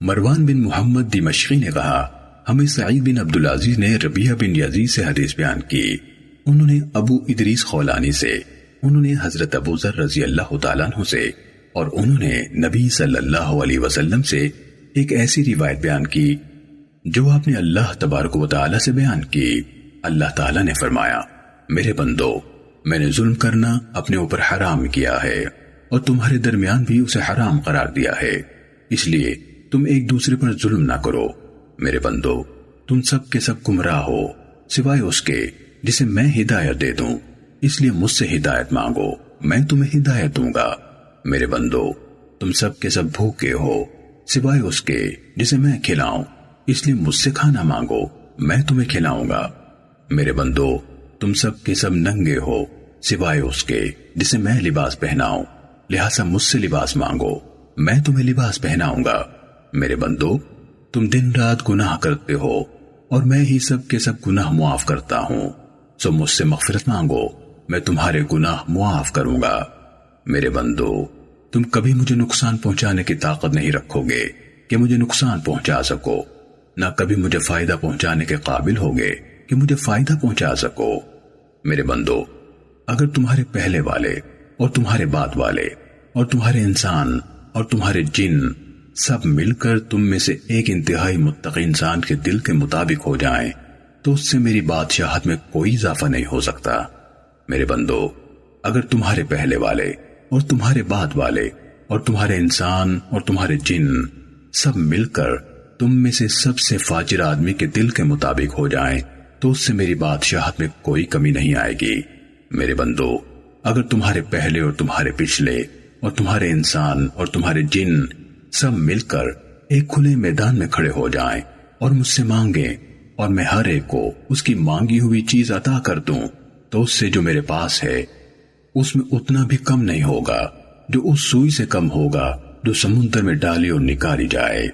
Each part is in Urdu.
مروان بن محمد دمشقی نے کہا ہمیں سعید بن عبدالعزیز نے ربیعہ بن یزید سے حدیث بیان کی، انہوں نے ابو ادریس خولانی سے، انہوں نے حضرت ابو ذر رضی اللہ تعالیٰ عنہ سے، اور انہوں نے نبی صلی اللہ علیہ وسلم سے ایک ایسی روایت بیان کی جو آپ نے اللہ تبارک و تعالیٰ سے بیان کی۔ اللہ تعالیٰ نے فرمایا، میرے بندو، میں نے ظلم کرنا اپنے اوپر حرام کیا ہے اور تمہارے درمیان بھی اسے حرام قرار دیا ہے، اس لیے تم ایک دوسرے پر ظلم نہ کرو۔ میرے بندو، تم سب کے سب گمراہ ہو سوائے اس کے جسے میں ہدایت دے دوں، اس لیے مجھ سے ہدایت مانگو، میں تمہیں ہدایت دوں گا۔ میرے بندو، تم سب کے سب بھوکے ہو سوائے اس کے جسے میں کھلاؤں، اس لیے مجھ سے کھانا مانگو، میں تمہیں کھلاؤں گا۔ میرے بندو، تم سب کے سب ننگے ہو سوائے اس کے جسے میں لباس پہناؤں، لہٰذا مجھ سے لباس مانگو، میں تمہیں لباس پہناؤں گا۔ میرے بندو، تم دن رات گناہ کرتے ہو اور میں ہی سب کے سب گناہ معاف کرتا ہوں، سو مجھ سے مغفرت مانگو، میں تمہارے گناہ معاف کروں گا۔ میرے بندو، تم کبھی مجھے نقصان پہنچانے کی طاقت نہیں رکھو گے کہ مجھے نقصان پہنچا سکو، نہ کبھی مجھے فائدہ پہنچانے کے قابل ہوگے کہ مجھے فائدہ پہنچا سکو۔ میرے بندو، اگر تمہارے پہلے والے اور تمہارے بعد والے اور تمہارے انسان اور تمہارے جن سب مل کر تم میں سے ایک انتہائی متقی انسان کے دل کے مطابق ہو جائیں تو اس سے میری بادشاہت میں کوئی اضافہ نہیں ہو سکتا۔ میرے بندو، اگر تمہارے پہلے والے اور تمہارے بعد والے اور تمہارے انسان اور تمہارے جن سب مل کر تم میں سے سب سے فاجر آدمی کے دل کے مطابق ہو جائیں تو اس سے میری بادشاہت میں کوئی کمی نہیں آئے گی۔ میرے بندو، اگر تمہارے پہلے اور تمہارے پچھلے اور تمہارے انسان اور تمہارے جن سب مل کر ایک کھلے میدان میں کھڑے ہو جائیں اور مجھ سے مانگیں اور میں ہر ایک کو اس کی مانگی ہوئی چیز عطا کر دوں تو اس سے جو میرے پاس ہے اس میں اتنا بھی کم نہیں ہوگا جو اس سوئی سے کم ہوگا جو سمندر میں ڈالی اور نکالی جائے۔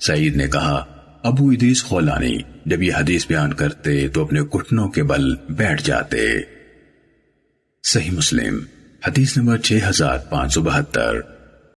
سعید نے کہا، ابو ادریس خولانی جب یہ حدیث بیان کرتے تو اپنے گھٹنوں کے بل بیٹھ جاتے۔ صحیح مسلم حدیث نمبر 6572۔